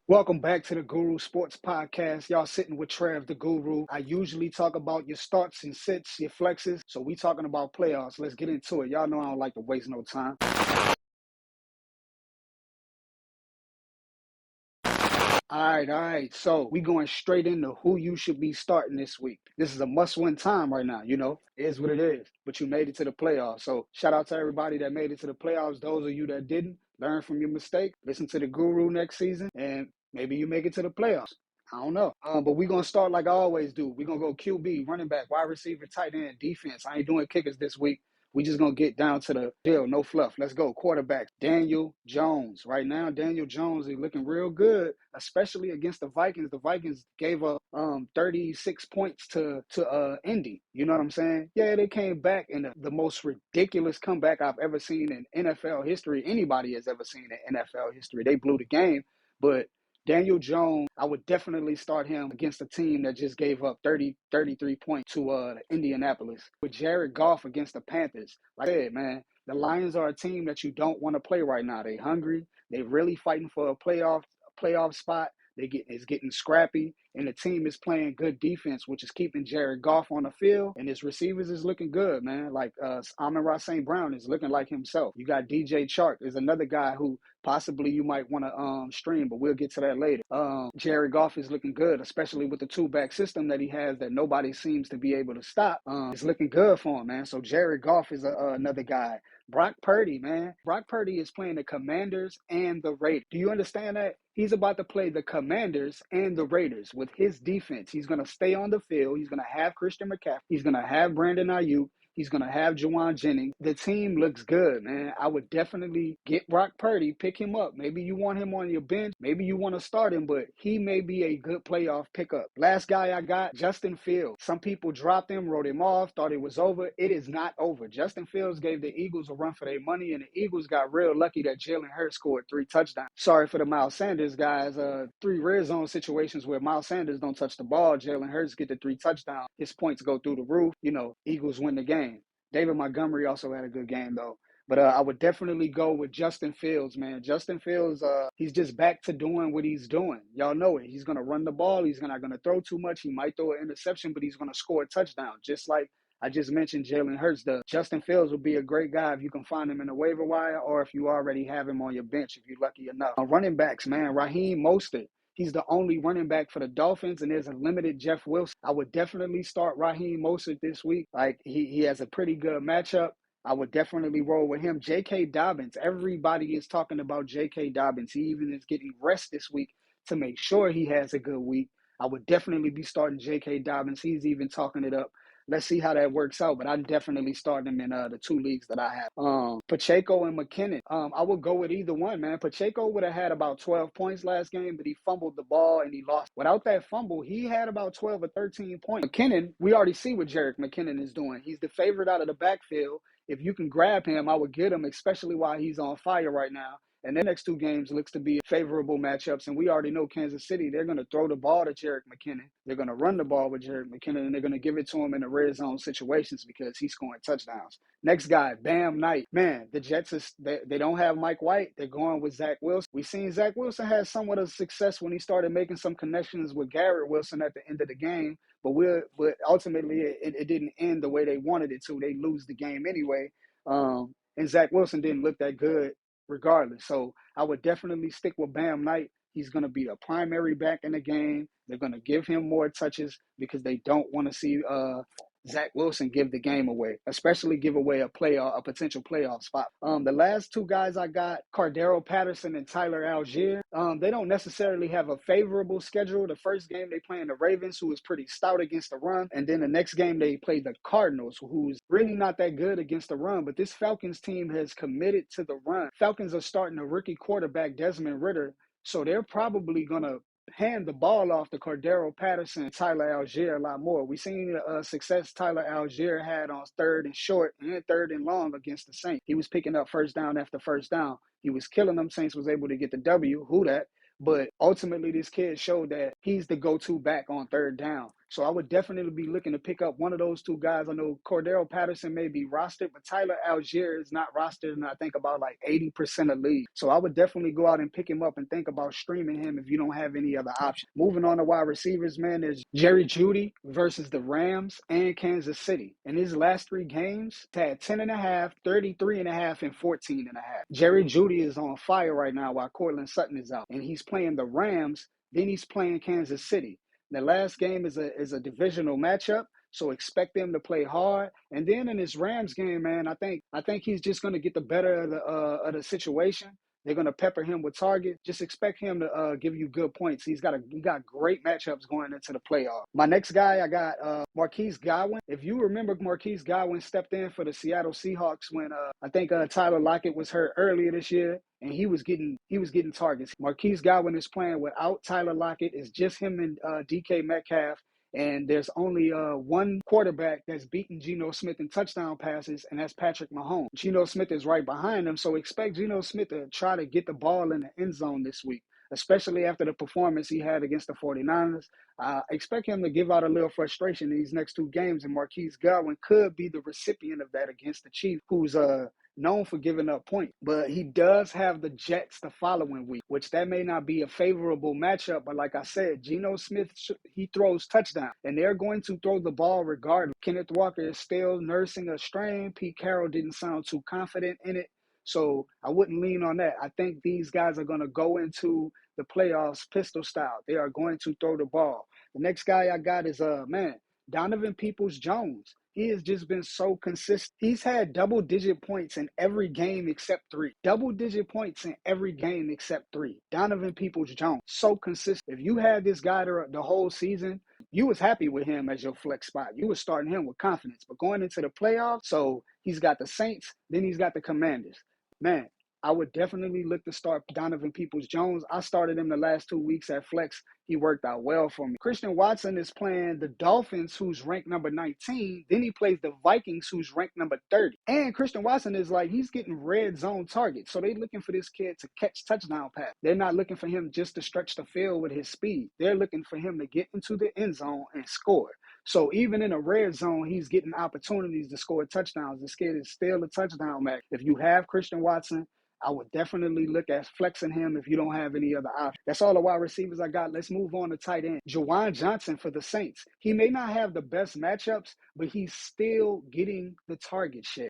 Welcome back to the Guru Sports Podcast. Y'all sitting with Trev, the Guru. I usually talk about your starts and sits, your flexes. So we talking about playoffs. Let's get into it. Y'all know I don't like to waste no time. All right. So we going straight into who you should be starting this week. This is a must-win time right now. It is what it is. But you made it to the playoffs. So shout out to everybody that made it to the playoffs. Those of you that didn't, learn from your mistake. Listen to the Guru next season, and maybe you make it to the playoffs. I don't know. But we're going to start like I always do. We're going to go QB, running back, wide receiver, tight end, defense. I ain't doing kickers this week. We just going to get down to the deal. No fluff. Let's go. Quarterback, Daniel Jones. Right now, Daniel Jones is looking real good, especially against the Vikings. The Vikings gave up 36 points to Indy. You know what I'm saying? Yeah, they came back in the most ridiculous comeback I've ever seen in NFL history. Anybody has ever seen in NFL history. They blew the game, but Daniel Jones, I would definitely start him against a team that just gave up 33 points to Indianapolis. With Jared Goff against the Panthers, like I said, man, the Lions are a team that you don't want to play right now. They hungry. They really fighting for a playoff spot. It's getting scrappy, and the team is playing good defense, which is keeping Jared Goff on the field, and his receivers is looking good, man. Like Amon-Ra St. Brown is looking like himself. You got DJ Chark is another guy who possibly you might want to stream, but we'll get to that later. Jared Goff is looking good, especially with the two-back system that he has that nobody seems to be able to stop. It's looking good for him, man. So Jared Goff is another guy. Brock Purdy, man. Brock Purdy is playing the Commanders and the Raiders. Do you understand that? He's about to play the Commanders and the Raiders with his defense. He's going to stay on the field. He's going to have Christian McCaffrey. He's going to have Brandon Ayuk. He's going to have Juwan Jennings. The team looks good, man. I would definitely get Brock Purdy, pick him up. Maybe you want him on your bench. Maybe you want to start him, but he may be a good playoff pickup. Last guy I got, Justin Fields. Some people dropped him, wrote him off, thought it was over. It is not over. Justin Fields gave the Eagles a run for their money, and the Eagles got real lucky that Jalen Hurts scored 3 touchdowns. Sorry for the Miles Sanders guys. 3 red zone situations where Miles Sanders don't touch the ball. Jalen Hurts get the 3 touchdowns. His points go through the roof. Eagles win the game. David Montgomery also had a good game, though. But I would definitely go with Justin Fields, man. Justin Fields, he's just back to doing what he's doing. Y'all know it. He's going to run the ball. He's not going to throw too much. He might throw an interception, but he's going to score a touchdown, just like I just mentioned Jalen Hurts does. Justin Fields would be a great guy if you can find him in the waiver wire or if you already have him on your bench, if you're lucky enough. Running backs, man, Raheem Mostert. He's the only running back for the Dolphins, and there's a limited Jeff Wilson. I would definitely start Raheem Mostert this week. Like, he has a pretty good matchup. I would definitely roll with him. J.K. Dobbins. Everybody is talking about J.K. Dobbins. He even is getting rest this week to make sure he has a good week. I would definitely be starting J.K. Dobbins. He's even talking it up. Let's see how that works out, but I'm definitely starting him in the 2 leagues that I have. Pacheco and McKinnon. I would go with either one, man. Pacheco would have had about 12 points last game, but he fumbled the ball and he lost. Without that fumble, he had about 12 or 13 points. McKinnon, we already see what Jerick McKinnon is doing. He's the favorite out of the backfield. If you can grab him, I would get him, especially while he's on fire right now. And the next 2 games looks to be favorable matchups. And we already know Kansas City, they're going to throw the ball to Jerick McKinnon. They're going to run the ball with Jerick McKinnon, and they're going to give it to him in the red zone situations because he's scoring touchdowns. Next guy, Bam Knight. Man, the Jets, they don't have Mike White. They're going with Zach Wilson. We've seen Zach Wilson had somewhat of success when he started making some connections with Garrett Wilson at the end of the game. But ultimately, it didn't end the way they wanted it to. They lose the game anyway. And Zach Wilson didn't look that good regardless. So I would definitely stick with Bam Knight. He's going to be a primary back in the game. They're going to give him more touches because they don't want to see Zach Wilson give the game away, especially give away a potential playoff spot. The last 2 guys I got, Cordero Patterson and Tyler Algier. They don't necessarily have a favorable schedule. The first game they play in the Ravens, who is pretty stout against the run. And then the next game they play the Cardinals, who's really not that good against the run. But this Falcons team has committed to the run. Falcons are starting a rookie quarterback, Desmond Ridder. So they're probably going to hand the ball off to Cordero Patterson and Tyler Algier a lot more. We've seen the success Tyler Algier had on 3rd and short and 3rd and long against the Saints. He was picking up first down after first down. He was killing them. Saints was able to get the W. Who that? But ultimately, this kid showed that he's the go-to back on 3rd down. So I would definitely be looking to pick up one of those two guys. I know Cordero Patterson may be rostered, but Tyler Algier is not rostered, and I think about like 80% of league. So I would definitely go out and pick him up and think about streaming him if you don't have any other option. Moving on to wide receivers, man, there's Jerry Jeudy versus the Rams and Kansas City. In his last three games, he had 10.5, 33.5, and 14.5. Jerry Jeudy is on fire right now while Cortland Sutton is out, and he's playing the Rams. Then he's playing Kansas City. The last game is a divisional matchup, so expect them to play hard. And then in this Rams game, man, I think he's just going to get the better of the situation. They're going to pepper him with targets. Just expect him to give you good points. He got great matchups going into the playoffs. My next guy, I got Marquise Godwin. If you remember, Marquise Godwin stepped in for the Seattle Seahawks when I think Tyler Lockett was hurt earlier this year, and he was getting targets. Marquise Godwin is playing without Tyler Lockett. It's just him and DK Metcalf. And there's only one quarterback that's beaten Geno Smith in touchdown passes, and that's Patrick Mahomes. Geno Smith is right behind him, so expect Geno Smith to try to get the ball in the end zone this week, especially after the performance he had against the 49ers. Expect him to give out a little frustration in these next two games, and Marquise Godwin could be the recipient of that against the Chiefs, who's known for giving up points. But he does have the Jets the following week, which that may not be a favorable matchup. But like I said, Geno Smith, he throws touchdowns, and they're going to throw the ball regardless. Kenneth Walker is still nursing a strain. Pete Carroll didn't sound too confident in it. So I wouldn't lean on that. I think these guys are going to go into the playoffs pistol style. They are going to throw the ball. The next guy I got is Donovan Peoples-Jones. He has just been so consistent. He's had double-digit points in every game except three. Double-digit points in every game except three. Donovan Peoples-Jones, so consistent. If you had this guy the whole season, you was happy with him as your flex spot. You was starting him with confidence. But going into the playoffs, so he's got the Saints, then he's got the Commanders. Man, I would definitely look to start Donovan Peoples-Jones. I started him the last 2 weeks at flex. He worked out well for me. Christian Watson is playing the Dolphins, who's ranked number 19. Then he plays the Vikings, who's ranked number 30. And Christian Watson is he's getting red zone targets. So they're looking for this kid to catch touchdown pass. They're not looking for him just to stretch the field with his speed. They're looking for him to get into the end zone and score. So even in a red zone, he's getting opportunities to score touchdowns. This kid is still a touchdown max. If you have Christian Watson, I would definitely look at flexing him if you don't have any other option. That's all the wide receivers I got. Let's move on to tight end. Juwan Johnson for the Saints. He may not have the best matchups, but he's still getting the target share.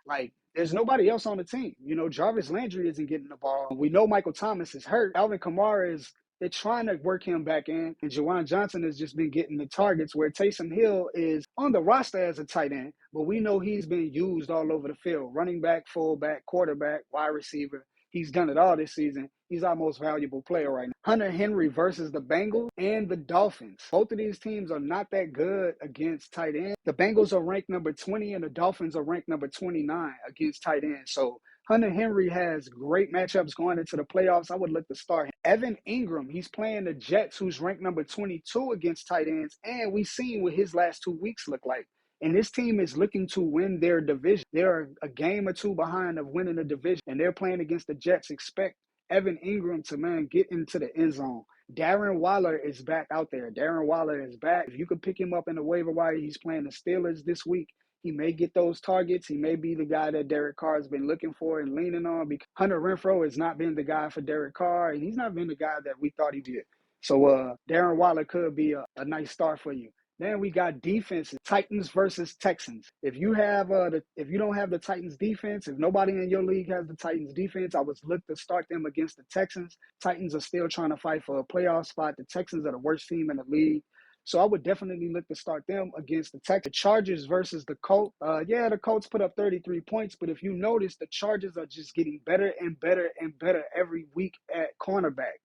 There's nobody else on the team. Jarvis Landry isn't getting the ball. We know Michael Thomas is hurt. Alvin Kamara they're trying to work him back in, and Juwan Johnson has just been getting the targets, where Taysom Hill is on the roster as a tight end, but we know he's been used all over the field. Running back, fullback, quarterback, wide receiver. He's done it all this season. He's our most valuable player right now. Hunter Henry versus the Bengals and the Dolphins. Both of these teams are not that good against tight end. The Bengals are ranked number 20 and the Dolphins are ranked number 29 against tight end. So Hunter Henry has great matchups going into the playoffs. I would look to start him. Evan Ingram, he's playing the Jets, who's ranked number 22 against tight ends. And we've seen what his last 2 weeks look like. And this team is looking to win their division. They're a game or two behind of winning the division, and they're playing against the Jets. Expect Evan Ingram to, get into the end zone. Darren Waller is back out there. Darren Waller is back. If you could pick him up in the waiver wire, he's playing the Steelers this week. He may get those targets. He may be the guy that Derek Carr has been looking for and leaning on, because Hunter Renfrow has not been the guy for Derek Carr, and he's not been the guy that we thought he did. So Darren Waller could be a nice start for you. Then we got defenses, Titans versus Texans. If you don't have the Titans defense, if nobody in your league has the Titans defense, I would look to start them against the Texans. Titans are still trying to fight for a playoff spot. The Texans are the worst team in the league. So I would definitely look to start them against the Texans. The Chargers versus the Colts. The Colts put up 33 points, but if you notice, the Chargers are just getting better and better and better every week at cornerback.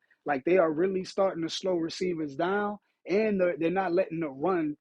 They are really starting to slow receivers down. And they're not letting the run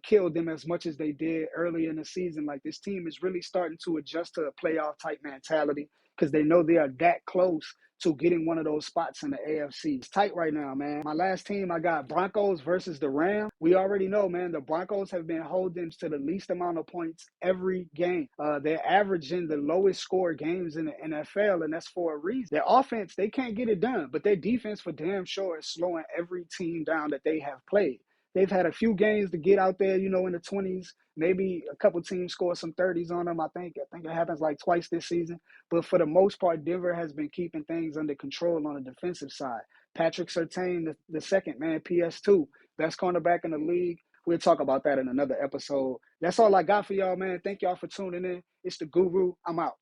kill them as much as they did early in the season. This team is really starting to adjust to a playoff-type mentality, because they know they are that close to getting one of those spots in the AFC. It's tight right now, man. My last team, I got Broncos versus the Rams. We already know, man, the Broncos have been holding to the least amount of points every game. They're averaging the lowest score games in the NFL, and that's for a reason. Their offense, they can't get it done, but their defense for damn sure is slowing every team down that they have played. They've had a few games to get out there, in the 20s. Maybe a couple teams score some 30s on them. I think it happens like twice this season. But for the most part, Denver has been keeping things under control on the defensive side. Patrick Surtain, the second, man, PS2, best cornerback in the league. We'll talk about that in another episode. That's all I got for y'all, man. Thank y'all for tuning in. It's the Guru. I'm out.